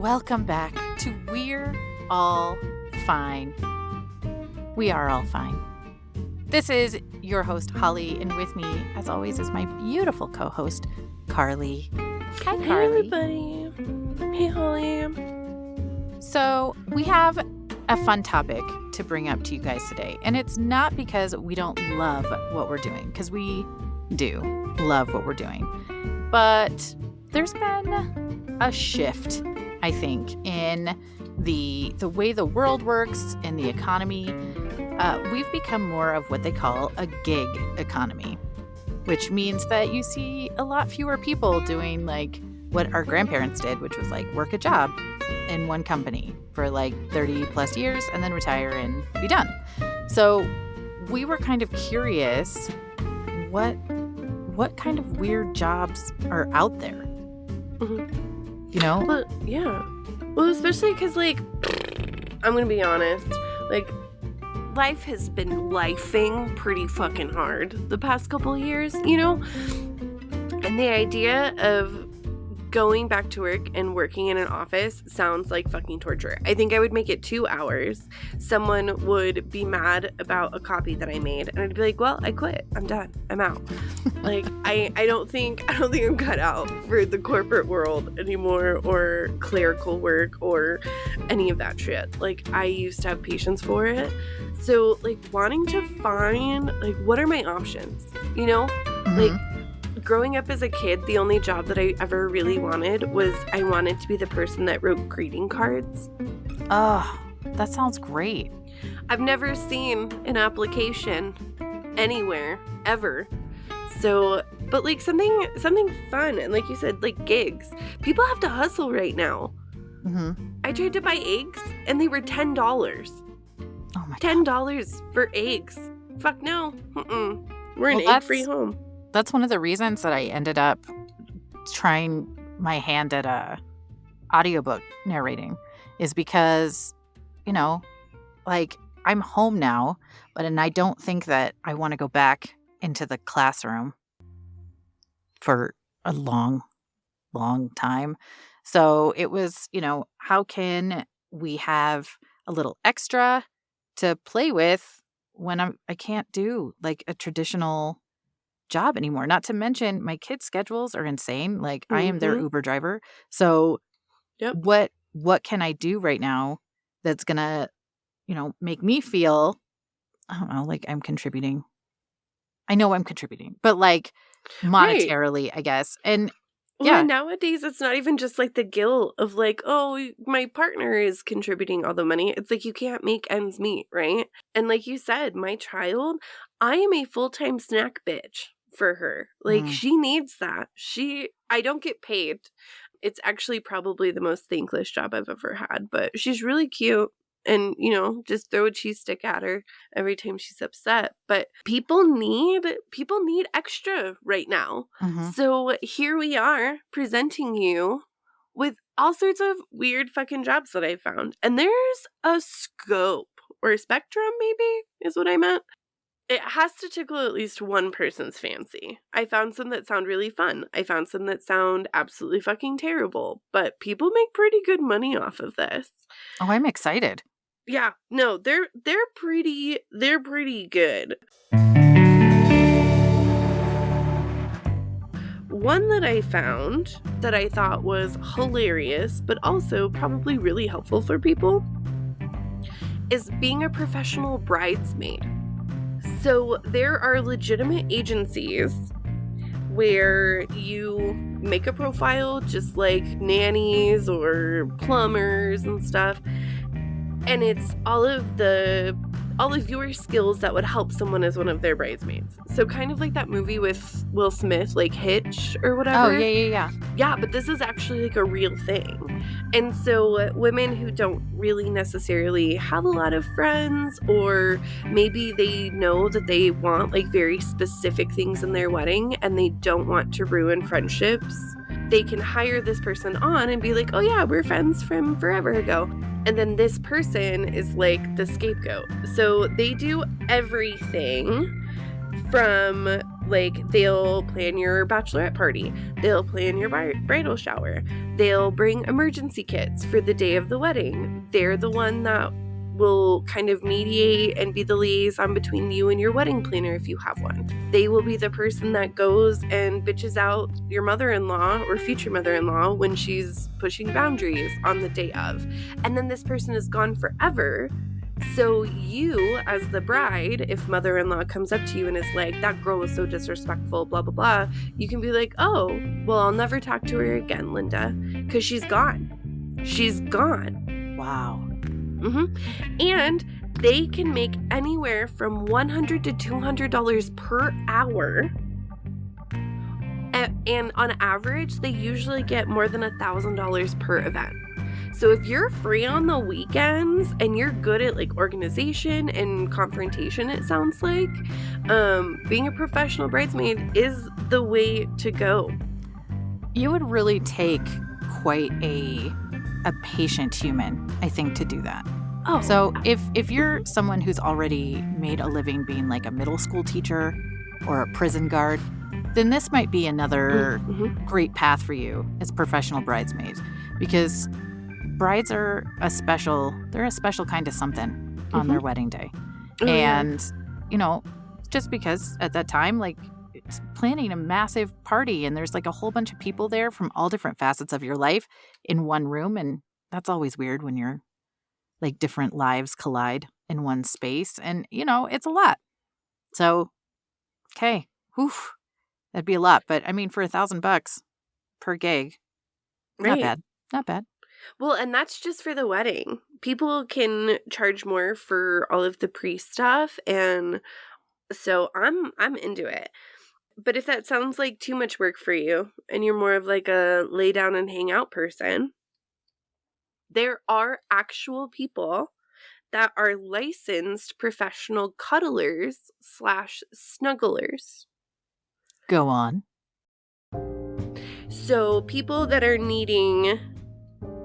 welcome back to We're All Fine. We are all fine. This is your host, Holly, and with me, as always, is my beautiful co-host, Carly. Hi, Carly. Hey, everybody. Hey, Holly. So we have a fun topic to bring up to you guys today, and it's not because we don't love what we're doing, because we do love what we're doing, but there's been a shift, I think, in the way the world works, in the economy. We've become more of what they call a gig economy, which means that you see a lot fewer people doing like what our grandparents did, which was like work a job in one company for like 30 plus years and then retire and be done. So we were kind of curious what kind of weird jobs are out there. Mm-hmm. You know? Well, yeah. Well, especially because, like, I'm going to be honest, like, life has been lifing pretty fucking hard the past couple of years, you know? And the idea of going back to work and working in an office sounds like fucking torture. I think I would make it 2 hours. Someone would be mad about a copy that I made, and I'd be like, well, I quit. I'm done. I'm out. Like, I don't think I'm cut out for the corporate world anymore, or clerical work, or any of that shit. Like, I used to have patience for it. So, like, wanting to find, like, what are my options? You know? Mm-hmm. Like, growing up as a kid, the only job that I ever really wanted was I wanted to be the person that wrote greeting cards. Oh, that sounds great. I've never seen an application anywhere, ever. So, but like something fun, and like you said, like gigs. People have to hustle right now. Mm-hmm. I tried to buy eggs, and they were $10. Oh my God. $10 for eggs. Fuck no. We're an egg-free home. That's one of the reasons that I ended up trying my hand at audiobook narrating, is because, you know, like, I'm home now, and I don't think that I want to go back into the classroom for a long, long time. So it was, you know, how can we have a little extra to play with when I can't do like a traditional job anymore? Not to mention my kids' schedules are insane. Like, I am their Uber driver. So Yep. What can I do right now that's gonna, you know, make me feel, I don't know, like I'm contributing. I know I'm contributing, but like monetarily, right, I guess. And well, and nowadays it's not even just like the guilt of like, oh, my partner is contributing all the money. It's like you can't make ends meet, right? And like you said, my child, I am a full-time snack bitch for her. Like, she needs that. I don't get paid. It's actually probably the most thankless job I've ever had, but she's really cute. And, you know, just throw a cheese stick at her every time she's upset. But people need extra right now. Mm-hmm. So here we are presenting you with all sorts of weird fucking jobs that I found. And there's a scope, or a spectrum, maybe, is what I meant. It has to tickle at least one person's fancy. I found some that sound really fun. I found some that sound absolutely fucking terrible. But people make pretty good money off of this. Oh, I'm excited. Yeah, no, they're pretty good. One that I found that I thought was hilarious, but also probably really helpful for people, is being a professional bridesmaid. So there are legitimate agencies where you make a profile just like nannies or plumbers and stuff. And it's all of your skills that would help someone as one of their bridesmaids. So kind of like that movie with Will Smith, like Hitch or whatever. Oh, yeah. Yeah, but this is actually like a real thing. And so women who don't really necessarily have a lot of friends, or maybe they know that they want like very specific things in their wedding and they don't want to ruin friendships, they can hire this person on and be like, oh yeah, we're friends from forever ago. And then this person is like the scapegoat. So they do everything from Like, they'll plan your bachelorette party. They'll plan your bridal shower. They'll bring emergency kits for the day of the wedding. They're the one that will kind of mediate and be the liaison between you and your wedding planner if you have one. They will be the person that goes and bitches out your mother-in-law or future mother-in-law when she's pushing boundaries on the day of. And then this person is gone forever. So you, as the bride, if mother-in-law comes up to you and is like, that girl was so disrespectful, blah, blah, blah, you can be like, oh, well, I'll never talk to her again, Linda, because she's gone. She's gone. Wow. And they can make anywhere from $100 to $200 per hour. And on average, they usually get more than $1,000 per event. So if you're free on the weekends and you're good at like organization and confrontation, it sounds like, being a professional bridesmaid is the way to go. You would really take quite a patient human, I think, to do that. Oh, So if you're someone who's already made a living being like a middle school teacher or a prison guard, then this might be another great path for you as professional bridesmaids, because brides are they're a special kind of something on their wedding day. And, just because at that time, like, it's planning a massive party and there's like a whole bunch of people there from all different facets of your life in one room. And that's always weird when you're like different lives collide in one space. And, it's a lot. So, okay. Whew, that'd be a lot. But I mean, for $1,000 per gig, not bad. Not bad. Well, and that's just for the wedding. People can charge more for all of the pre-stuff, and so I'm into it. But if that sounds like too much work for you and you're more of like a lay down and hang out person, there are actual people that are licensed professional cuddlers/snugglers. Go on. So people that are needing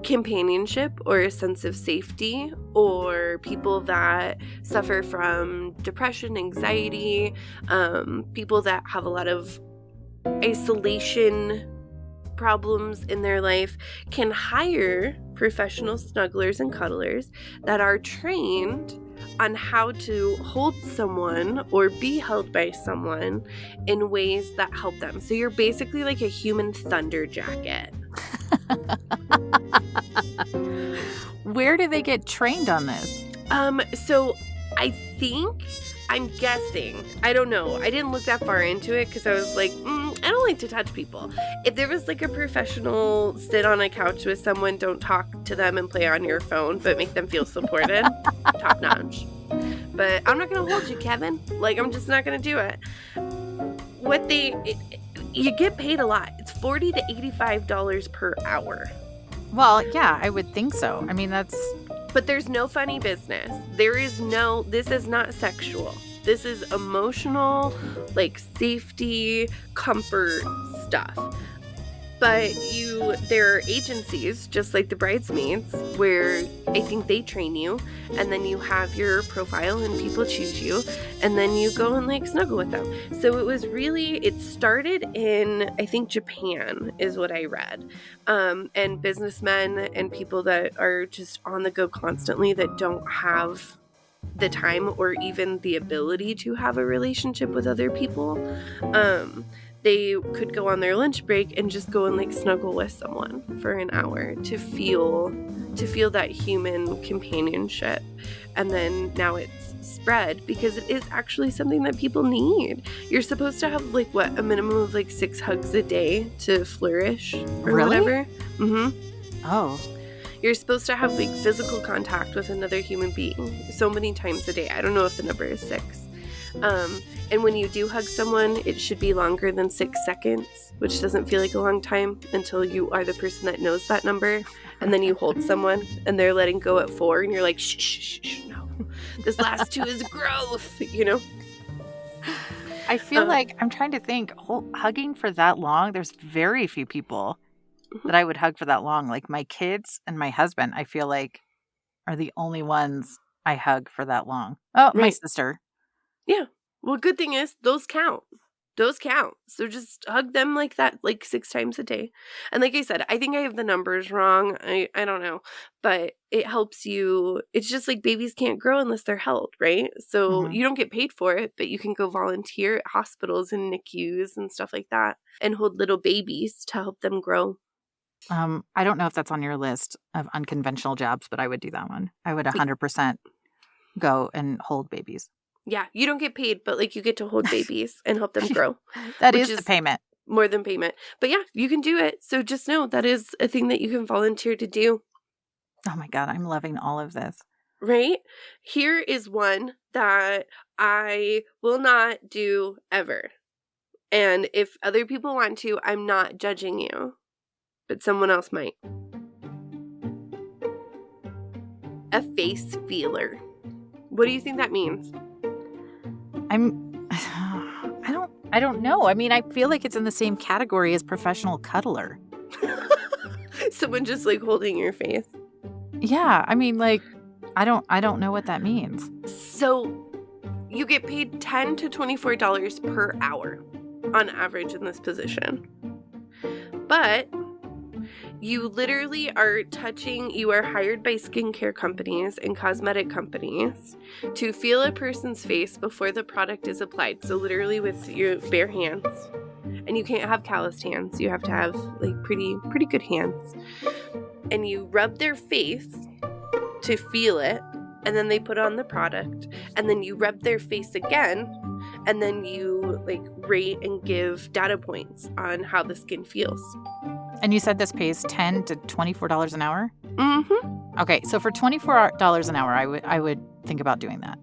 companionship or a sense of safety, or people that suffer from depression, anxiety, people that have a lot of isolation problems in their life, can hire professional snugglers and cuddlers that are trained on how to hold someone or be held by someone in ways that help them. So you're basically like a human thunder jacket. Where do they get trained on this? So I'm guessing, I don't know. I didn't look that far into it because I was like, I don't like to touch people. If there was like a professional sit on a couch with someone, don't talk to them and play on your phone, but make them feel supported, top notch. But I'm not going to hold you, Kevin. Like, I'm just not going to do it. You get paid a lot. It's $40 to $85 per hour. Well, yeah, I would think so. I mean, But there's no funny business. This is not sexual. This is emotional, like safety, comfort stuff. But there are agencies, just like the Bridesmaids, where I think they train you, and then you have your profile and people choose you, and then you go and like snuggle with them. So it started in, I think, Japan is what I read. And businessmen and people that are just on the go constantly that don't have the time or even the ability to have a relationship with other people, they could go on their lunch break and just go and like snuggle with someone for an hour to feel that human companionship. And then now it's spread because it is actually something that people need. You're supposed to have like a minimum of like 6 hugs a day to flourish or Really? whatever. oh, You're supposed to have like physical contact with another human being so many times a day. I don't know if the number is 6. And when you do hug someone, it should be longer than 6 seconds, which doesn't feel like a long time until you are the person that knows that number. And then you hold someone and they're letting go at 4 and you're like, shh, no. This last 2 is growth, I feel like I'm trying to think, hugging for that long, there's very few people that I would hug for that long. Like my kids and my husband, I feel like are the only ones I hug for that long. Oh, my Right. sister. Yeah. Well, good thing is those count. those count. So just hug them like that, like 6 times a day. And like I said, I think I have the numbers wrong. I don't know. But it helps you. It's just like babies can't grow unless they're held, right? So Mhm. you don't get paid for it, but you can go volunteer at hospitals and NICUs and stuff like that and hold little babies to help them grow. I don't know if that's on your list of unconventional jobs, but I would do that one. I would 100% go and hold babies. Yeah, you don't get paid, but like you get to hold babies and help them grow, That which is the payment. more than payment. But yeah, you can do it. So just know that is a thing that you can volunteer to do, Oh my God, I'm loving all of this. right? Here is one that I will not do ever. And if other people want to, I'm not judging you, but someone else might. A face feeler. What do you think that means? I don't know. I mean, I feel like it's in the same category as professional cuddler. Someone just like holding your face. Yeah, I mean, like, I don't know what that means. So you get paid $10 to $24 per hour on average in this position. But you literally are you are hired by skincare companies and cosmetic companies to feel a person's face before the product is applied. So literally with your bare hands. And you can't have calloused hands. You have to have like pretty good hands. And you rub their face to feel it, and then they put on the product, and then you rub their face again, and then you like rate and give data points on how the skin feels. And you said this pays $10 to $24 an hour? Mm-hmm. Okay, so for $24 an hour, I would think about doing that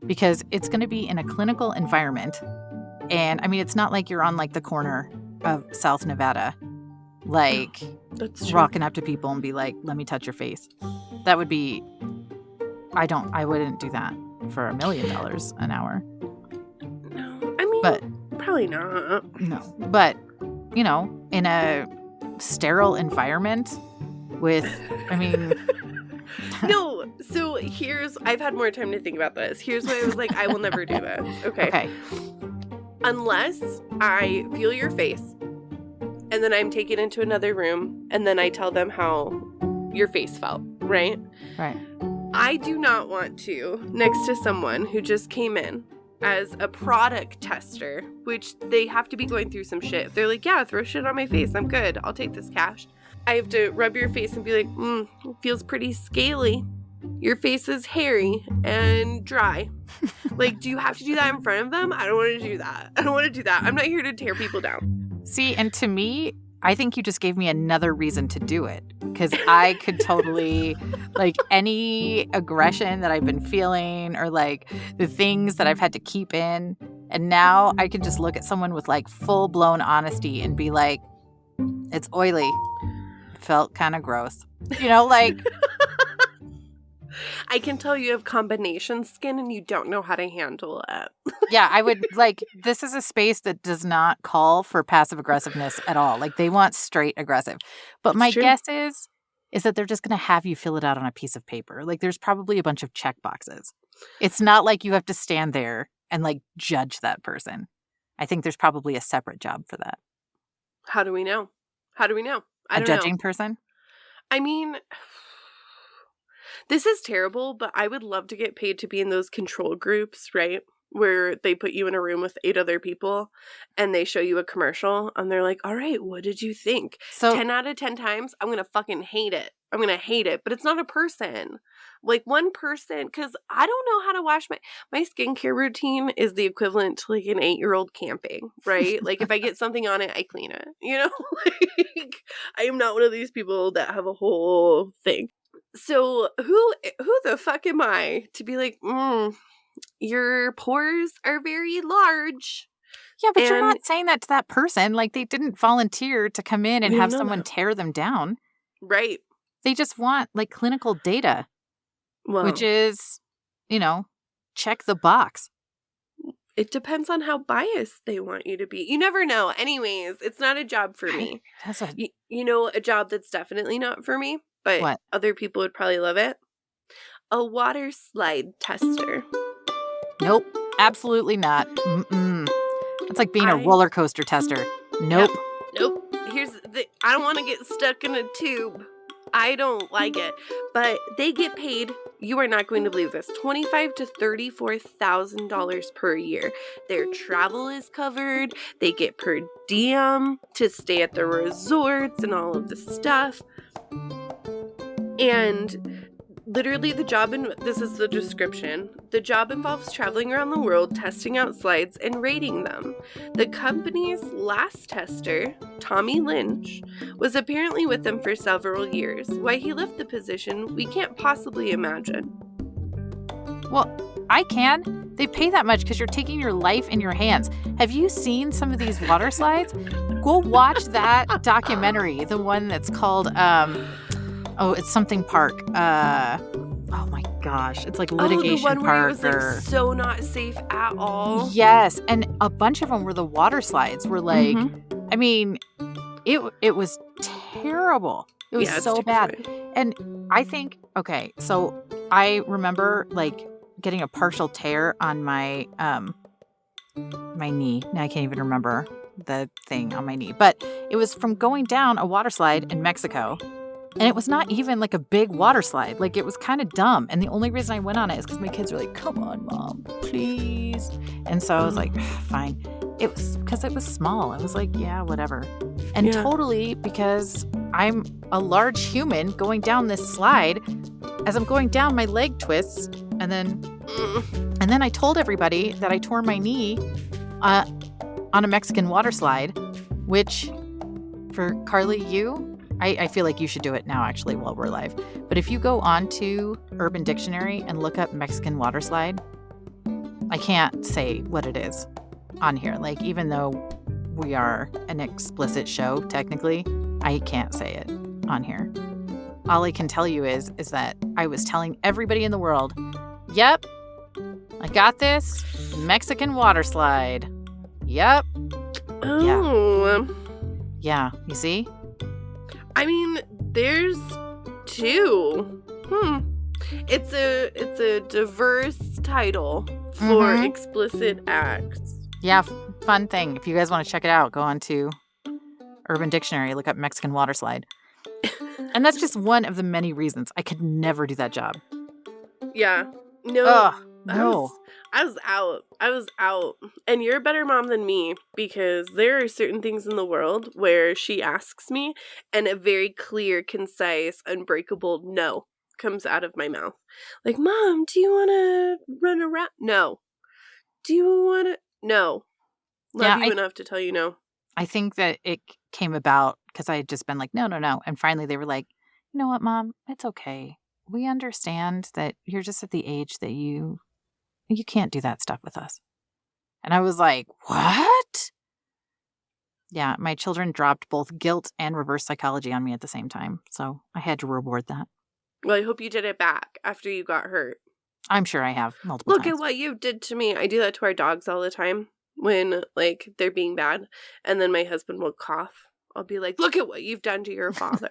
because it's going to be in a clinical environment. And I mean, it's not like you're on like the corner of South Nevada, like That's true. rocking up to people and be like, let me touch your face. That would be, I wouldn't do that for $1 million an hour. No, I mean, But probably not. no, but you know, in a sterile environment with, I mean, No, so I've had more time to think about this. Here's why I was like, I will never do this. Okay. Unless I feel your face and then I'm taken into another room and then I tell them how your face felt, right? Right. I do not want to, next to someone who just came in as a product tester, which they have to be going through some shit. If they're like, yeah, throw shit on my face, I'm good, I'll take this cash. I have to rub your face and be like, it feels pretty scaly. Your face is hairy and dry. Like, do you have to do that in front of them? I don't want to do that. I'm not here to tear people down. See, and to me, I think you just gave me another reason to do it because I could totally, like, any aggression that I've been feeling or like the things that I've had to keep in. And now I can just look at someone with like full blown honesty and be like, it's oily. Felt kind of gross. You know, like. I can tell you have combination skin and you don't know how to handle it. Yeah, I would like, this is a space that does not call for passive aggressiveness at all. Like they want straight aggressive. But my guess is that they're just going to have you fill it out on a piece of paper. Like there's probably a bunch of check boxes. It's not like you have to stand there and like judge that person. I think there's probably a separate job for that. How do we know? I don't know. A judging person? I mean, this is terrible, but I would love to get paid to be in those control groups, right? Where they put you in a room with 8 other people and they show you a commercial and they're like, all right, what did you think? So 10 out of 10 times, I'm going to fucking hate it. I'm going to hate it. But it's not a person. Like one person, because I don't know how to wash my skincare routine is the equivalent to like an 8-year-old camping, right? Like if I get something on it, I clean it, you know? Like I am not one of these people that have a whole thing. So who the fuck am I to be like, your pores are very large. Yeah, but you're not saying that to that person. Like they didn't volunteer to come in and have someone tear them down. Right. They just want like clinical data, which is, you know, check the box. It depends on how biased they want you to be. You never know. Anyways, it's not a job for me. You know, a job that's definitely not for me, but other people would probably love it. A water slide tester. Nope, absolutely not. It's like being a roller coaster tester. Nope. Nope. I don't want to get stuck in a tube. I don't like it. But they get paid, you are not going to believe this, $25,000 to $34,000 per year. Their travel is covered. They get per diem to stay at the resorts and all of the stuff. And literally this is the description. The job involves traveling around the world, testing out slides, and rating them. The company's last tester, Tommy Lynch, was apparently with them for several years. Why he left the position, we can't possibly imagine. Well, I can. They pay that much because you're taking your life in your hands. Have you seen some of these water slides? Go watch that documentary, the one that's called, it's something park. Oh my gosh, it's like Litigation the one Park. Where it was like so not safe at all. Yes, and a bunch of them were the water slides. Were like, I mean, it was terrible. It was so bad. And I think, okay, so I remember like getting a partial tear on my my knee. Now I can't even remember the thing on my knee, but it was from going down a water slide in Mexico. And it was not even like a big water slide. Like, it was kind of dumb. And the only reason I went on it is because my kids were like, come on, Mom, please. And so I was like, fine. It was because it was small. I was like, yeah, whatever. And totally because I'm a large human going down this slide. As I'm going down, my leg twists. And then I told everybody that I tore my knee on a Mexican water slide, which for Carly, I feel like you should do it now, actually, while we're live. But if you go on to Urban Dictionary and look up Mexican water slide, I can't say what it is on here. Like, even though we are an explicit show, technically, I can't say it on here. All I can tell you is that I was telling everybody in the world, yep, I got this Mexican water slide. Yep. Oh. Yeah, you see? I mean, there's two. It's a diverse title for explicit acts. Yeah, fun thing. If you guys want to check it out, go on to Urban Dictionary, look up Mexican water slide. And that's just one of the many reasons I could never do that job. Yeah. No. Ugh, no. I was out. And you're a better mom than me because there are certain things in the world where she asks me and a very clear, concise, unbreakable no comes out of my mouth. Like, Mom, do you want to run around? No. Do you want to? No. Love you enough to tell you no. I think that it came about because I had just been like, no. And finally they were like, you know what, Mom? It's okay. We understand that you're just at the age that you can't do that stuff with us. And I was like, what? Yeah, my children dropped both guilt and reverse psychology on me at the same time. So I had to reward that. Well, I hope you did it back after you got hurt. I'm sure I have multiple times. Look at what you did to me. I do that to our dogs all the time when, like, they're being bad. And then my husband will cough. I'll be like, look at what you've done to your father.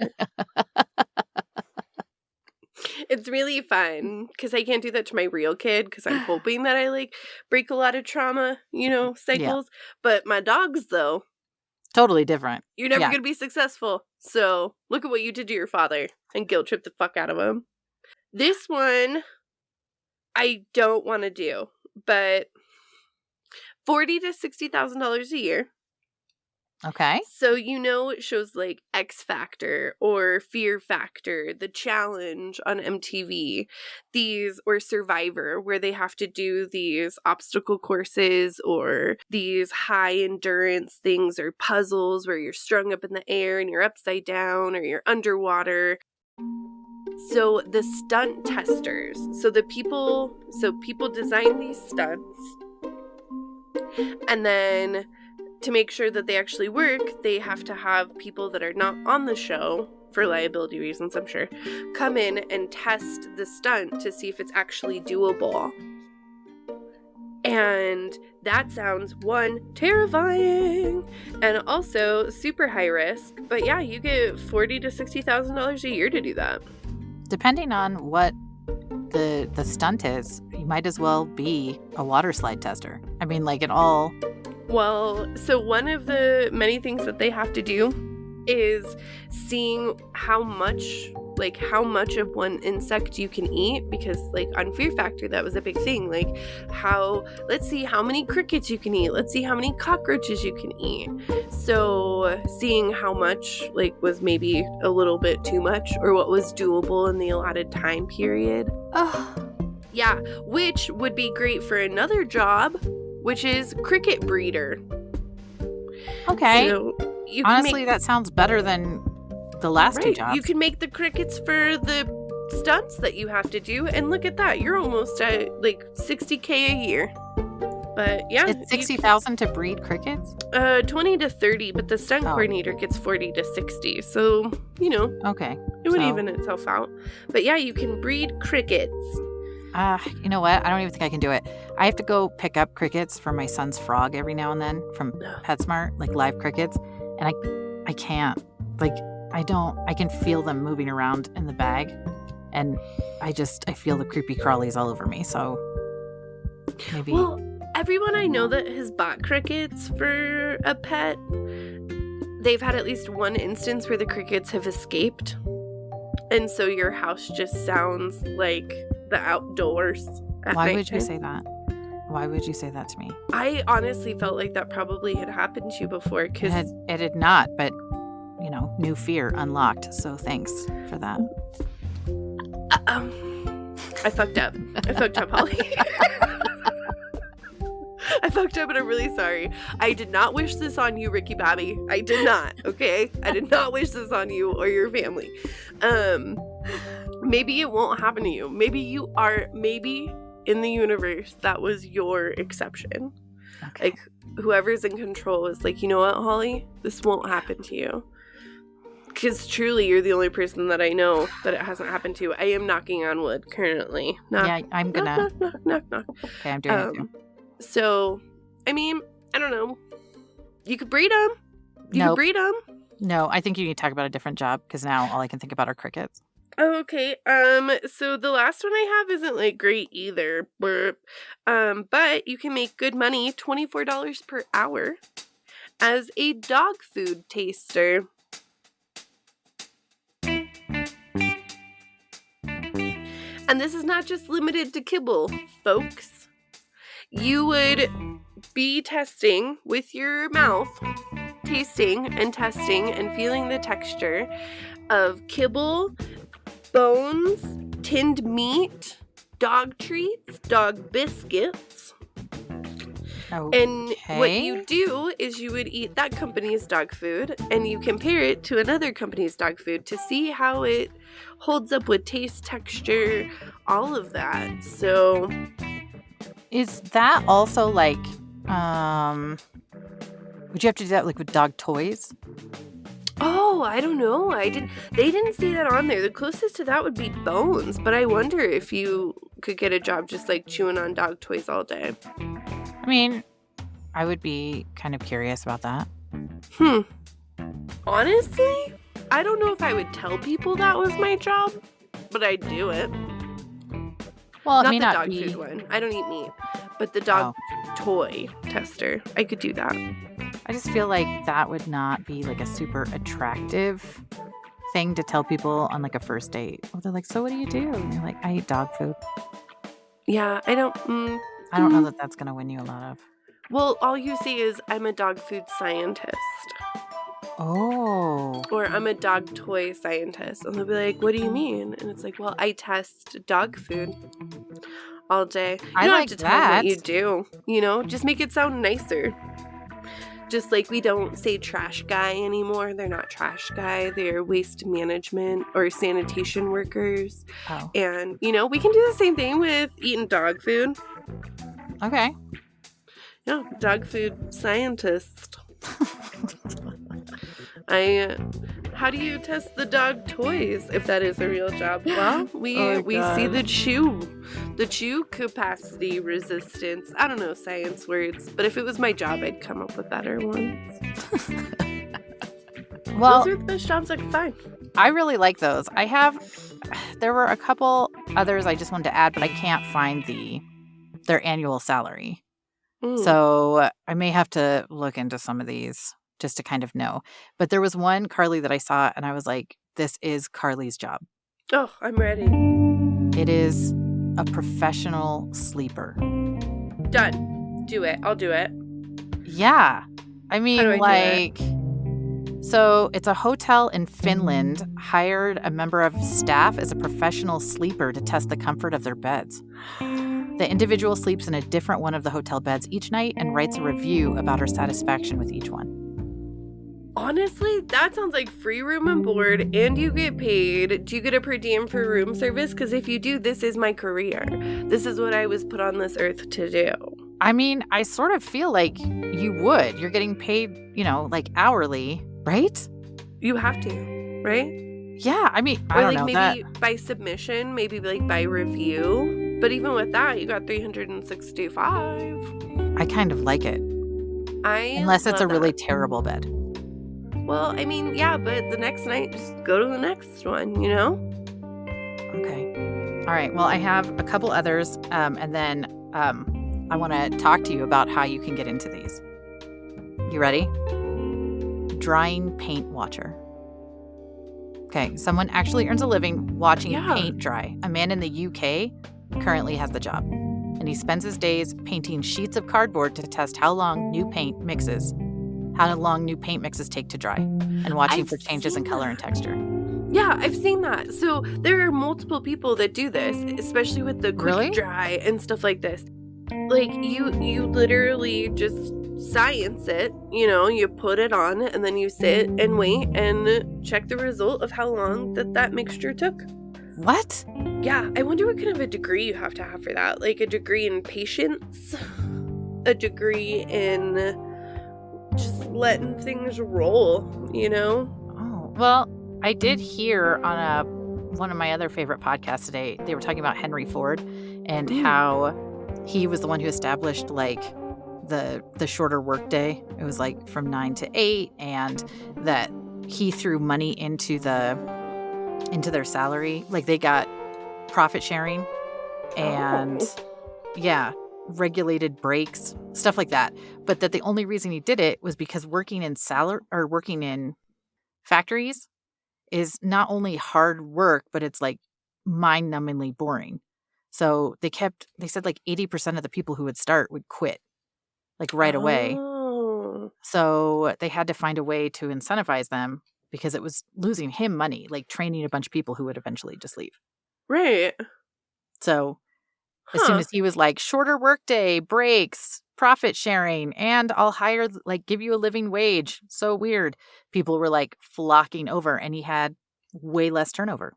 It's really fun because I can't do that to my real kid because I'm hoping that I like break a lot of trauma, cycles. Yeah. But my dogs, though, totally different. You're never going to be successful. So look at what you did to your father and guilt trip the fuck out of him. This one I don't want to do, but $40,000 to $60,000 a year. Okay. So, shows like X Factor or Fear Factor, The Challenge on MTV, or Survivor, where they have to do these obstacle courses or these high endurance things or puzzles where you're strung up in the air and you're upside down or you're underwater. So the stunt testers, people design these stunts, and then to make sure that they actually work, they have to have people that are not on the show, for liability reasons, I'm sure, come in and test the stunt to see if it's actually doable. And that sounds, one, terrifying, and also super high risk. But yeah, you get $40,000 to $60,000 a year to do that. Depending on what the stunt is, you might as well be a water slide tester. I mean, like, it all Well, so one of the many things that they have to do is seeing how much of one insect you can eat, because like on Fear Factor that was a big thing. Like, let's see how many crickets you can eat, let's see how many cockroaches you can eat. So seeing how much like was maybe a little bit too much, or what was doable in the allotted time period. Yeah, which would be great for another job, which is cricket breeder. Okay. So you can honestly, that sounds better than the last two jobs. You can make the crickets for the stunts that you have to do, and look at that, you're almost at like $60,000 a year. But yeah, it's $60,000 to breed crickets. 20 to 30, but the stunt coordinator gets 40 to 60. So okay, it would even itself out. But yeah, you can breed crickets. You know what? I don't even think I can do it. I have to go pick up crickets for my son's frog every now and then from PetSmart, like live crickets, and I can't. Like, I can feel them moving around in the bag, and I feel the creepy crawlies all over me. So maybe. Well, everyone I know that has bought crickets for a pet, they've had at least one instance where the crickets have escaped, and so your house just sounds like the outdoors at Why nighttime. would you say that? Why would you say that to me? I honestly felt like that probably had happened to you before. It had not, but new fear unlocked. So thanks for that. I fucked up. Holly. I fucked up, and I'm really sorry. I did not wish this on you, Ricky Bobby. I did not, okay? I did not wish this on you or your family. Maybe it won't happen to you. Maybe in the universe, that was your exception. Okay. Like, whoever's in control is like, you know what, Holly? This won't happen to you. Because truly, you're the only person that I know that it hasn't happened to. I am knocking on wood currently. Yeah, I'm gonna. Knock. Okay, I'm doing it too. So, I mean, I don't know. You could breed them. You could breed them. No, I think you need to talk about a different job, because now all I can think about are crickets. Okay. So the last one I have isn't like great either. But you can make good money, $24 per hour, as a dog food taster. And this is not just limited to kibble, folks. You would be testing with your mouth, tasting and testing and feeling the texture of kibble, bones, tinned meat, dog treats, dog biscuits. Okay. And what you do is you would eat that company's dog food, and you compare it to another company's dog food to see how it holds up with taste, texture, all of that. So is that also like, would you have to do that like with dog toys? Oh, I don't know. They didn't see that on there. The closest to that would be bones, but I wonder if you could get a job just like chewing on dog toys all day. I mean, I would be kind of curious about that. Honestly, I don't know if I would tell people that was my job, but I'd do it. Well, not it may the not dog be. food one. I don't eat meat, but the dog toy tester, I could do that. I just feel like that would not be like a super attractive thing to tell people on like a first date. Well, they're like, so what do you do? And you're like, I eat dog food. Yeah, I don't know that that's going to win you a lot of. Well, all you see is I'm a dog food scientist. Oh. Or I'm a dog toy scientist. And they'll be like, what do you mean? And it's like, well, I test dog food all day. You don't have to tell them what you do. Just make it sound nicer. Just like we don't say trash guy anymore. They're not trash guy. They're waste management or sanitation workers. Oh. And, we can do the same thing with eating dog food. Okay. Yeah, dog food scientist. How do you test the dog toys if that is a real job? Well, we see the chew capacity, resistance. I don't know science words, but if it was my job, I'd come up with better ones. Well, those are the best jobs I could find. I really like those. There were a couple others I just wanted to add, but I can't find their annual salary. So I may have to look into some of these just to kind of know. But there was one Carly that I saw and I was like, this is Carly's job. Oh, I'm ready. It is a professional sleeper. Done. Do it. I'll do it. Yeah. I mean, How do I do so it's a hotel in Finland hired a member of staff as a professional sleeper to test the comfort of their beds. The individual sleeps in a different one of the hotel beds each night and writes a review about her satisfaction with each one. Honestly, that sounds like free room and board, and you get paid. Do you get a per diem for room service? Because if you do, this is my career. This is what I was put on this earth to do. I mean, I sort of feel like you would. You're getting paid, like hourly, right? You have to, right? Yeah, I mean, I Or don't like know maybe by submission, maybe like by review. But even with that, you got 365. I kind of like it. Unless it's a really terrible bed. Well, I mean, yeah, but the next night, just go to the next one, you know? Okay. All right. Well, I have a couple others, and then I want to talk to you about how you can get into these. You ready? Drying paint watcher. Okay. Someone actually earns a living watching paint dry. A man in the UK currently has the job, and he spends his days painting sheets of cardboard to test how long new paint mixes take to dry, and watching for changes in color and texture. Yeah, I've seen that. So there are multiple people that do this, especially with the quick dry and stuff like this. Like you literally just science it, you put it on and then you sit and wait and check the result of how long that mixture took. What? Yeah, I wonder what kind of a degree you have to have for that. Like a degree in patience, a degree in just letting things roll, Oh, well, I did hear on one of my other favorite podcasts today, they were talking about Henry Ford and how he was the one who established like the shorter workday. It was like from 9 to 8, and that he threw money into their salary. Like they got profit sharing and regulated breaks, stuff like that. But that the only reason he did it was because working in factories is not only hard work, but it's like mind-numbingly boring. So they said like 80% of the people who would start would quit like right away. So they had to find a way to incentivize them because it was losing him money, like training a bunch of people who would eventually just leave. Right. So as soon as he was like, shorter workday, breaks, profit sharing, and I'll give you a living wage. So weird. People were like flocking over, and he had way less turnover.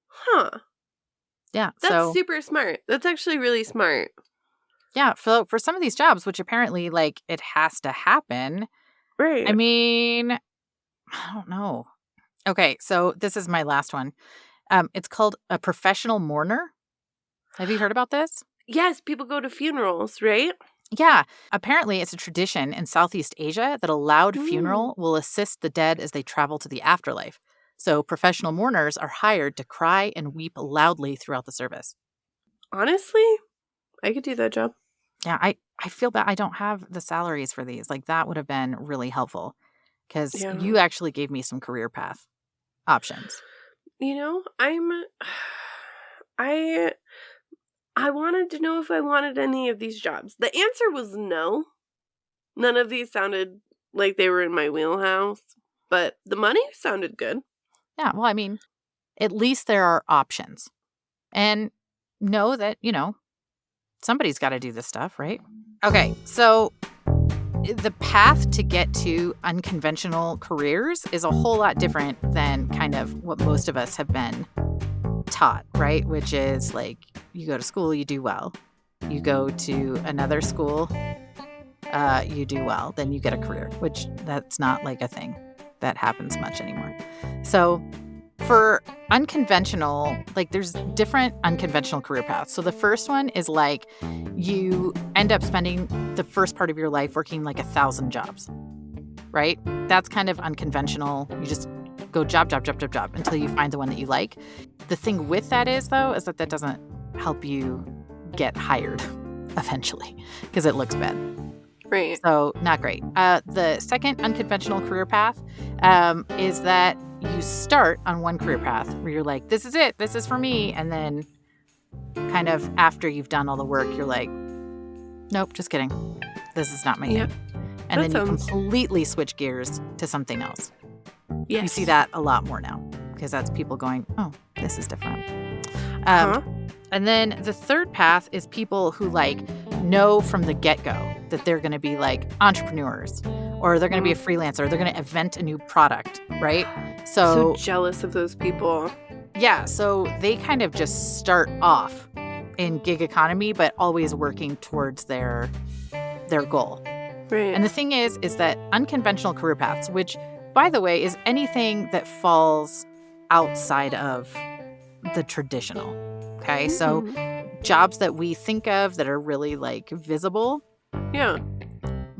Huh. Yeah. That's super smart. That's actually really smart. Yeah. For some of these jobs, which apparently like it has to happen. Right. I mean, I don't know. Okay. So this is my last one. It's called a professional mourner. Have you heard about this? Yes, people go to funerals, right? Yeah. Apparently, it's a tradition in Southeast Asia that a loud funeral will assist the dead as they travel to the afterlife. So professional mourners are hired to cry and weep loudly throughout the service. Honestly, I could do that job. Yeah, I feel bad. I don't have the salaries for these. Like, that would have been really helpful because you actually gave me some career path options. I wanted to know if I wanted any of these jobs. The answer was no. None of these sounded like they were in my wheelhouse, but the money sounded good. Yeah, well, I mean, at least there are options. And know that, somebody's got to do this stuff, right? Okay, so the path to get to unconventional careers is a whole lot different than kind of what most of us have been taught, right? Which is like, you go to school, you do well. You go to another school, you do well. Then you get a career, which that's not like a thing that happens much anymore. So for unconventional, like there's different unconventional career paths. So the first one is like you end up spending the first part of your life working like 1,000 jobs, right? That's kind of unconventional. You just go job until you find the one that you like. The thing with that is, though, is that doesn't help you get hired. eventually because it looks bad. Right. So not great. The second unconventional career path is that you start on one career path where you're like, this is it. This is for me. And then kind of after you've done all the work, you're like, nope, just kidding. This is not my Yeah. thing. And That then you sounds- completely switch gears to something else. Yes. You see that a lot more now because that's people going, oh, this is different. Huh? And then the third path is people who like know from the get-go that they're going to be like entrepreneurs or they're going to be a freelancer. They're going to invent a new product, right? So jealous of those people. Yeah, so they kind of just start off in gig economy, but always working towards their goal. Right. And the thing is that unconventional career paths, which, by the way, is anything that falls outside of the traditional. Okay, so jobs that we think of that are really like visible. Yeah.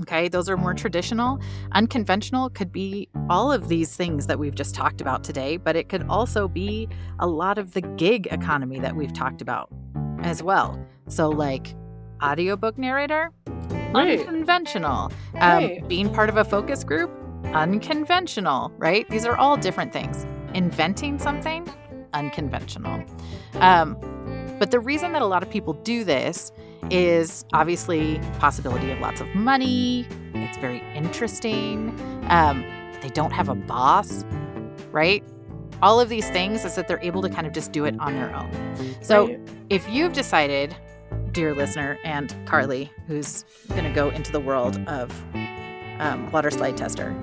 Okay, those are more traditional. Unconventional could be all of these things that we've just talked about today, but it could also be a lot of the gig economy that we've talked about as well. So like audiobook narrator, Right. unconventional. Right. Being part of a focus group, unconventional, right? These are all different things. Inventing something, unconventional. But the reason that a lot of people do this is obviously possibility of lots of money. It's very interesting. They don't have a boss, right? All of these things is that they're able to kind of just do it on their own. So Right. if you've decided, dear listener, and Carly, who's going to go into the world of water slide tester,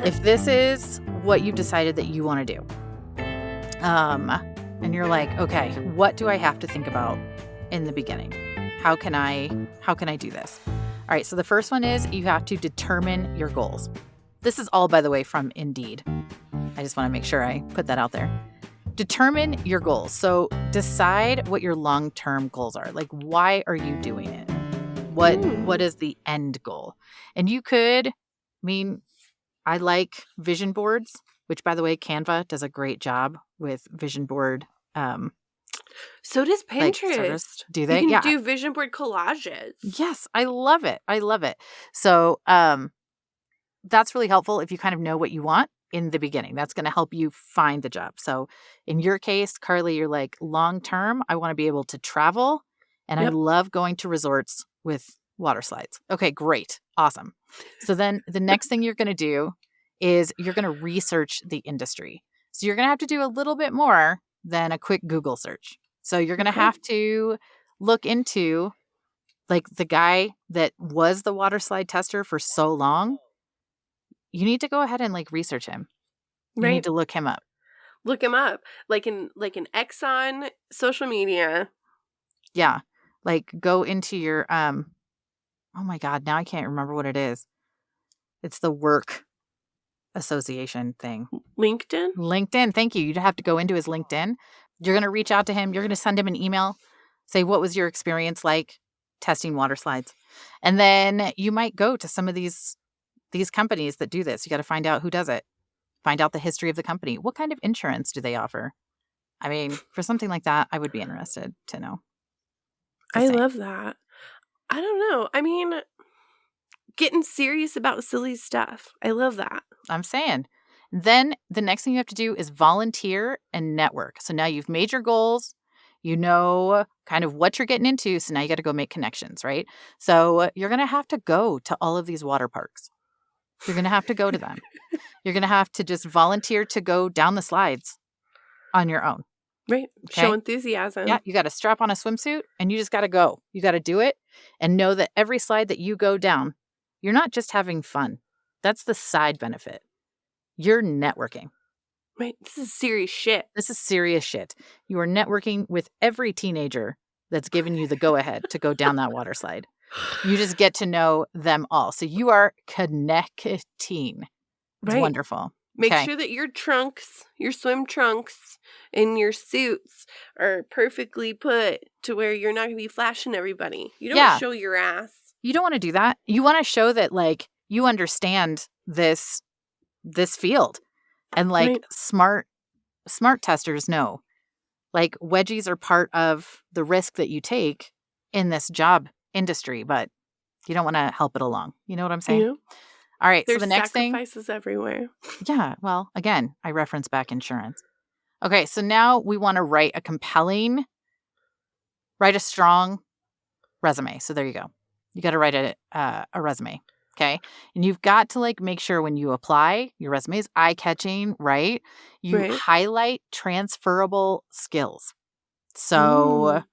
if this is what you've decided that you want to do, and you're like, okay, what do I have to think about in the beginning? How can I do this? All right, so the first one is you have to determine your goals. This is all, by the way, from Indeed. I just want to make sure I put that out there. Determine your goals. So decide what your long-term goals are. Like, why are you doing it? What is the end goal? And you could, I like vision boards, which, by the way, Canva does a great job with vision board. So does Like, Pinterest. do they? You can Yeah. do vision board collages. Yes, I love it. I love it. So that's really helpful if you kind of know what you want in the beginning. That's going to help you find the job. So in your case, Carly, you're like, long term, I want to be able to travel and I Yep. love going to resorts with water slides. Okay, great. Awesome. So then the next thing you're going to do is you're going to research the industry. So you're going to have to do a little bit more than a quick Google search. So you're going to Okay. have to look into like the guy that was the water slide tester for so long. You need to go ahead and like research him. You Right. need to look him up. Look him up. Like an Exxon social media. Yeah. Like go into your oh my God, now I can't remember what it is. It's the work association thing. LinkedIn. LinkedIn. Thank you. You'd have to go into his LinkedIn. You're going to reach out to him. You're going to send him an email. Say, what was your experience like testing water slides? And then you might go to some of these companies that do this. You got to find out who does it. Find out the history of the company. What kind of insurance do they offer? I mean, for something like that, I would be interested to know. Just I saying. love that. I don't know. I mean, getting serious about silly stuff. I love that. I'm saying. Then the next thing you have to do is volunteer and network. So now you've made your goals. You know kind of what you're getting into. So now you got to go make connections, right? So you're going to have to go to all of these water parks. You're going to have to go to them. You're going to have to just volunteer to go down the slides on your own. Right. Okay. Show enthusiasm. Yeah, you got to strap on a swimsuit and you just got to go. You got to do it and know that every slide that you go down, you're not just having fun. That's the side benefit. You're networking. Right. This is serious shit. This is serious shit. You are networking with every teenager that's given you the go-ahead to go down that water slide. You just get to know them all. So you are connecting. It's Right. wonderful. Make Okay. sure that your trunks, your swim trunks, and your suits are perfectly put to where you're not going to be flashing everybody. You don't Yeah. show your ass. You don't want to do that. You want to show that like you understand this field. And like Right. smart testers know. Like wedgies are part of the risk that you take in this job industry, but you don't want to help it along. You know what I'm saying? You know? All right. There's so the next thing. sacrifices everywhere. Yeah. Well, again, I reference back insurance. Okay. So now we want to write a strong resume. So there you go. You got to write a resume. Okay. And you've got to like make sure when you apply, your resume is eye-catching, right? You Right. highlight transferable skills. So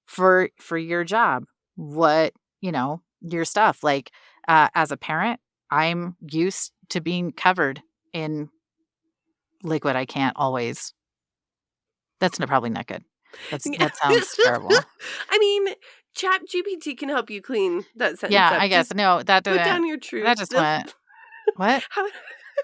for your job, what, your stuff, like as a parent, I'm used to being covered in liquid. I can't always. That's probably not good. That sounds terrible. I mean, ChatGPT can help you clean that sentence Yeah, up. I guess. Just No, that put didn't. down your truth. That just went. What?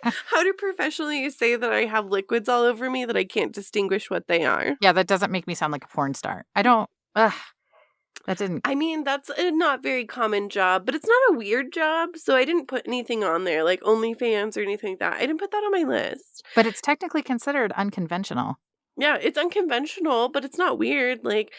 How to professionally say that I have liquids all over me that I can't distinguish what they are? Yeah, that doesn't make me sound like a porn star. I don't. That didn't. I mean, that's a not very common job, but it's not a weird job, so I didn't put anything on there, like OnlyFans or anything like that. I didn't put that on my list. But it's technically considered unconventional. Yeah, it's unconventional, but it's not weird. Like,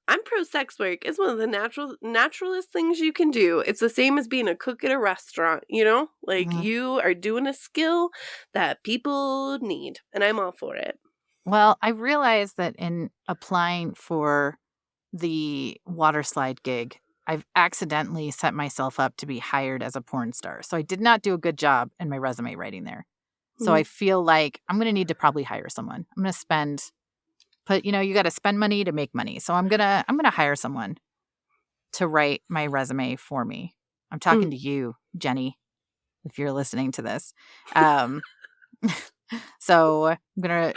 I'm pro sex work. It's one of the naturalist things you can do. It's the same as being a cook at a restaurant, you know? Like, Mhm. you are doing a skill that people need, and I'm all for it. Well, I realized that in applying for the water slide gig, I've accidentally set myself up to be hired as a porn star. So I did not do a good job in my resume writing there. So I feel like I'm going to need to probably hire someone. I'm going to you got to spend money to make money. So I'm going to hire someone to write my resume for me. I'm talking to you, Jenny, if you're listening to this. So I'm going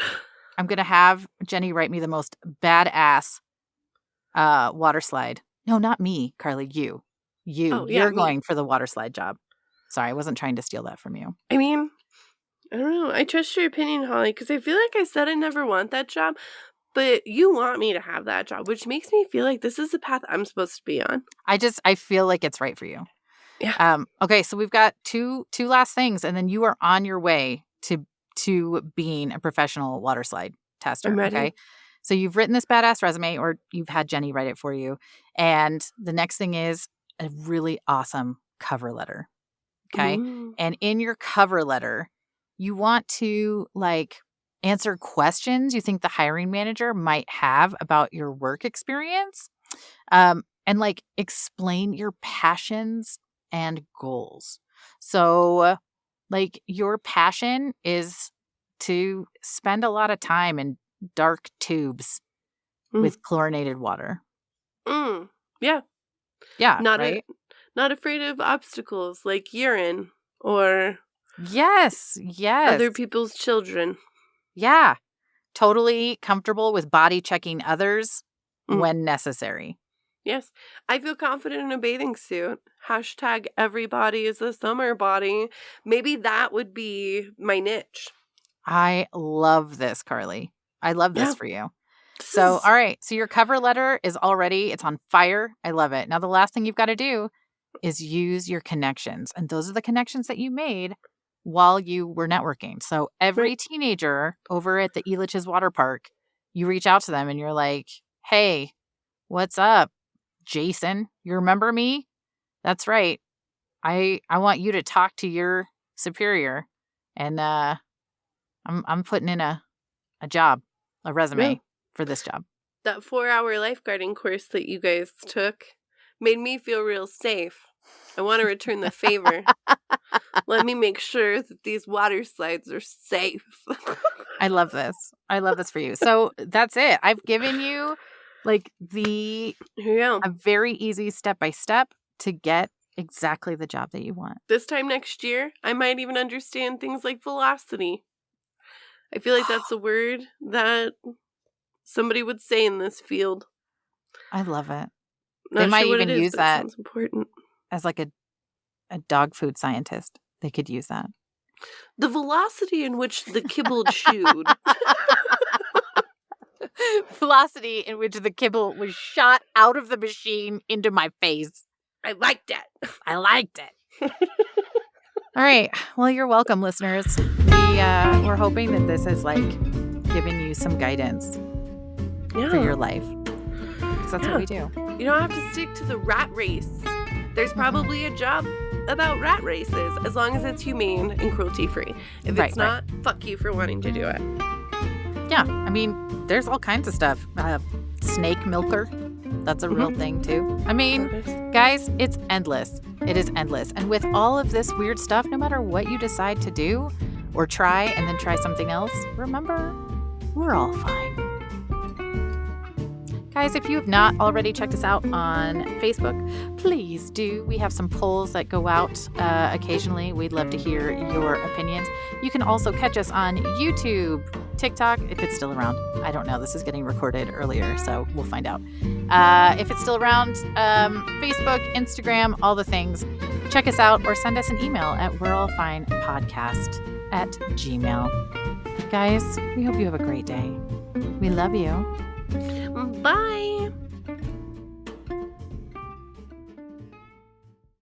to have Jenny write me the most badass water slide. No, not me, Carly, you. Oh, yeah, You're me. going for the water slide job. Sorry, I wasn't trying to steal that from you. I mean, I don't know. I trust your opinion, Holly, because I feel like I said I never want that job, but you want me to have that job, which makes me feel like this is the path I'm supposed to be on. I feel like it's right for you. Yeah. Okay, so we've got two last things, and then you are on your way to being a professional water slide tester. I'm ready. Okay. So you've written this badass resume, or you've had Jenny write it for you. And the next thing is a really awesome cover letter. Okay. Ooh. And in your cover letter, you want to like answer questions you think the hiring manager might have about your work experience. And like explain your passions and goals. So like your passion is to spend a lot of time in dark tubes with chlorinated water. Yeah. Yeah. Not right? not afraid of obstacles like urine or Yes. other people's children. Yeah. Totally comfortable with body checking others when necessary. Yes. I feel confident in a bathing suit. Hashtag everybody is a summer body. Maybe that would be my niche. I love this, Carly. I love this Yeah. for you. So, all right. So your cover letter is it's on fire. I love it. Now, the last thing you've got to do is use your connections. And those are the connections that you made while you were networking. So every teenager over at the Elitch's Water Park, you reach out to them and you're like, hey, what's up, Jason? You remember me? That's right. I want you to talk to your superior. And I'm putting in a resume for this job. That 4-hour lifeguarding course that you guys took made me feel real safe. I want to return the favor. Let me make sure that these water slides are safe. I love this. I love this for you. So that's it. I've given you like a very easy step-by-step to get exactly the job that you want. This time next year, I might even understand things like velocity. I feel like that's a word that somebody would say in this field. I love it. Not they might sure even what it is, use but that it sounds important. as like a dog food scientist. They could use that. The velocity in which the kibble chewed. Velocity in which the kibble was shot out of the machine into my face. I liked it. I liked it. All right. Well, you're welcome, listeners. We're hoping that this has like given you some guidance for your life. Because that's what we do. You don't have to stick to the rat race. There's probably a job about rat races, as long as it's humane and cruelty-free. If it's not, fuck you for wanting to do it. Yeah, I mean, there's all kinds of stuff. Snake milker, that's a real thing too. I mean, guys, it's endless. It is endless. And with all of this weird stuff, no matter what you decide to do or try and then try something else, remember, we're all fine. Guys, if you have not already checked us out on Facebook, please do. We have some polls that go out occasionally. We'd love to hear your opinions. You can also catch us on YouTube, TikTok, if it's still around. I don't know. This is getting recorded earlier, so we'll find out. If it's still around, Facebook, Instagram, all the things. Check us out or send us an email at we'reallfinepodcast@gmail.com. Guys, we hope you have a great day. We love you. Bye.